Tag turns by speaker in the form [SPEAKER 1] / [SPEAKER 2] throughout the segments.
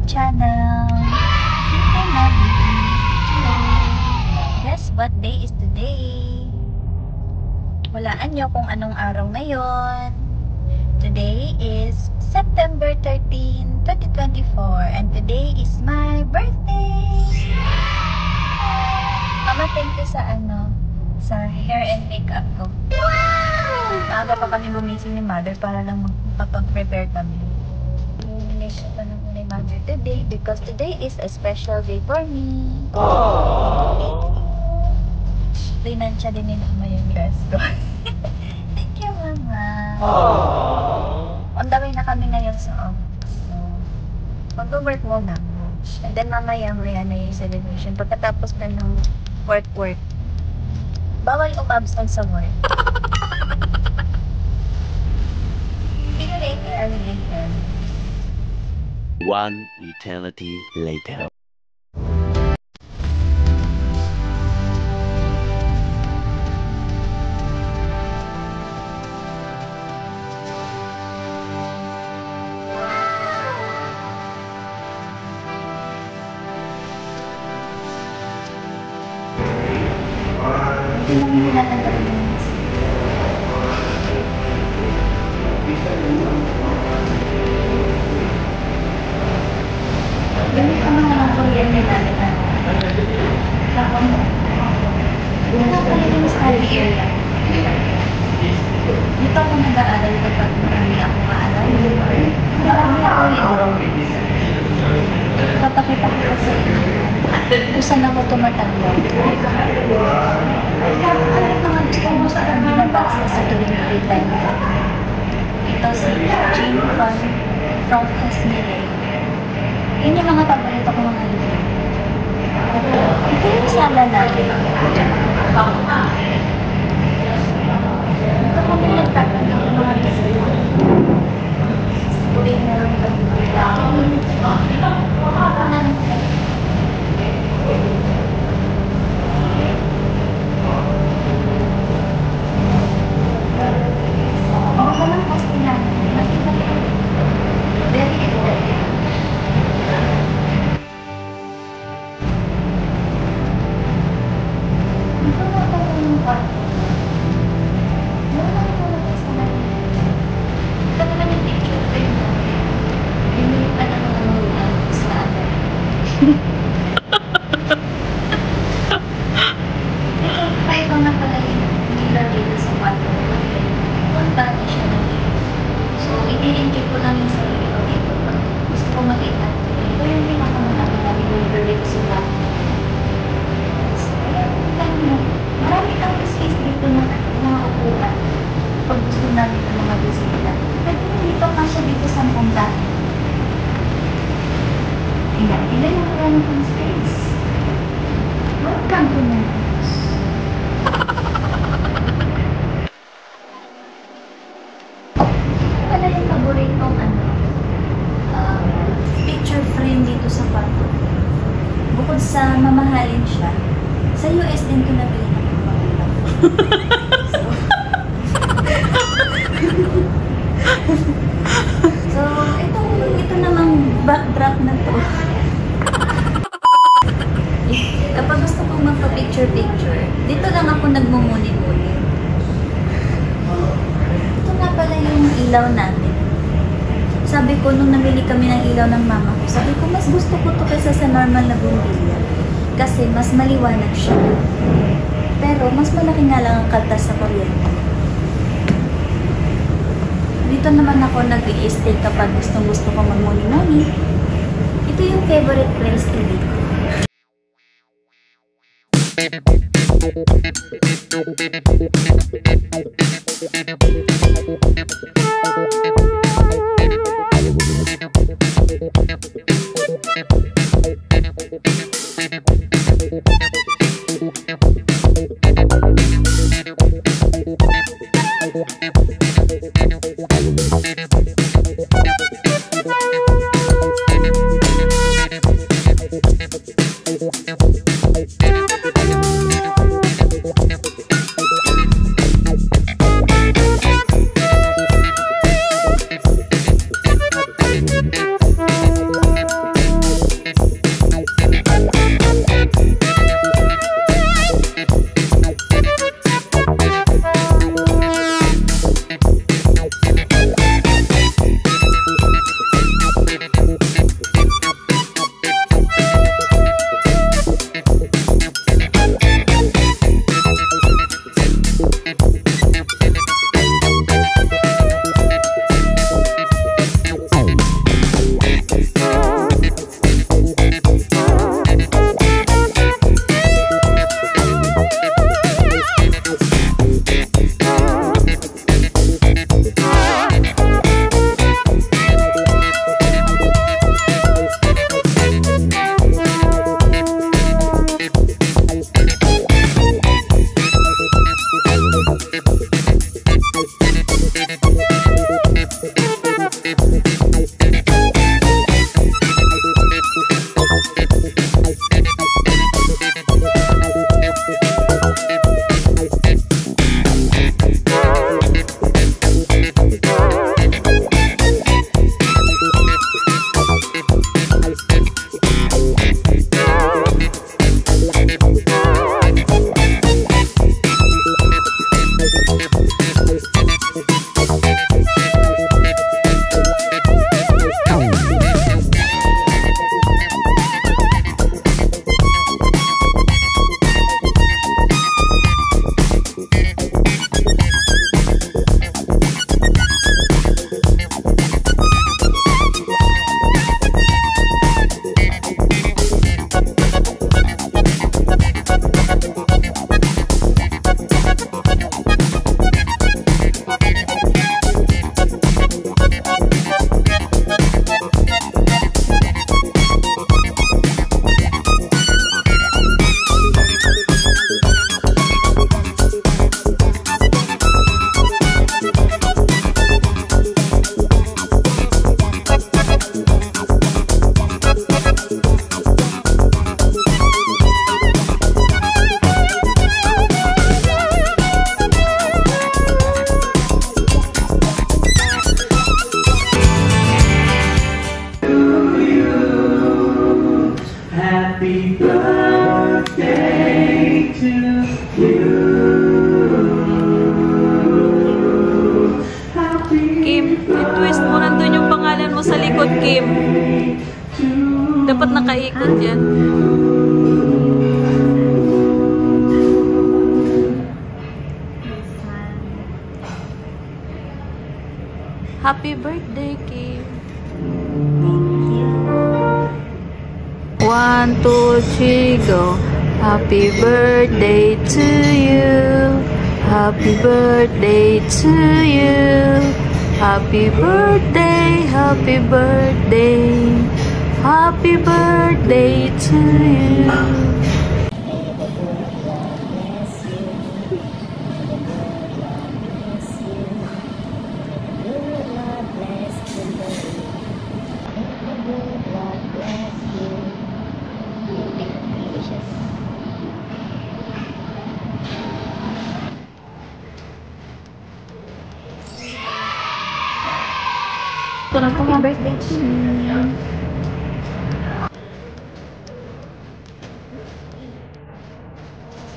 [SPEAKER 1] channel. Hi, Mommy. Hello. Guess what day is today? Walaan nyo kung anong araw ngayon. Today is September 13, 2024 and today is my birthday. Mama, thank you sa hair and makeup ko. Wow! Maaga pa kami gumising ni Mother para lang magpapag-prepare kami. Makeup pa ng ni Mother today because today is a special day for me. Aww. Rinansya din ni Mama yung dress ko. Thank you, Mama. Aww. On the way na kami ngayon sa office. So, mag-work muna. And then mamaya na yung celebration. Pagkatapos na ng work. Bawal umabsent sa work. Pero later.
[SPEAKER 2] One eternity later.
[SPEAKER 1] Ganit ang mga kuryente natin. Yung study area. Dito ako nag-aaral kapag marami ako maaral. Marami ako papakita ko kasi kung saan ako tumatanggal. Ano mga gusto mo sa akin binabasa sa tuwing free time ko? Ito si Jane Fan from Esmile. Yun yung mga paborito ko mga libro. Ito yung sala natin. Ito kami nagtatanong ng mga bisita. Tuwing na lang picture frame dito sa kwarto. Bukod sa mamahalin siya, sa US din ko nabili ng magulang. So, ito namang backdrop na to. Kapag gusto kong magpa-picture, dito lang ako nagmumuni-muni. Ito nga pala yung ilaw natin. Sabi ko, nung namili kami ng ilaw ng mama ko, sabi ko, mas gusto ko to kaysa sa normal na bumbilya. Kasi mas maliwanag siya. Pero, mas malaki nga lang ang kaltas sa kuryente. Dito naman ako nag-i-stay kapag gusto ko mag-muni-muni. Ito yung favorite place ko dito.
[SPEAKER 3] Kim, i-twist mo, nandun yung pangalan mo sa likod, Kim. Dapat nakaikot yan. Happy birthday, Kim. One, two, three, go. Happy birthday to you. Happy birthday to you. Happy birthday, happy birthday. Happy birthday to you.
[SPEAKER 1] Happy birthday to you.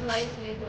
[SPEAKER 1] Nice little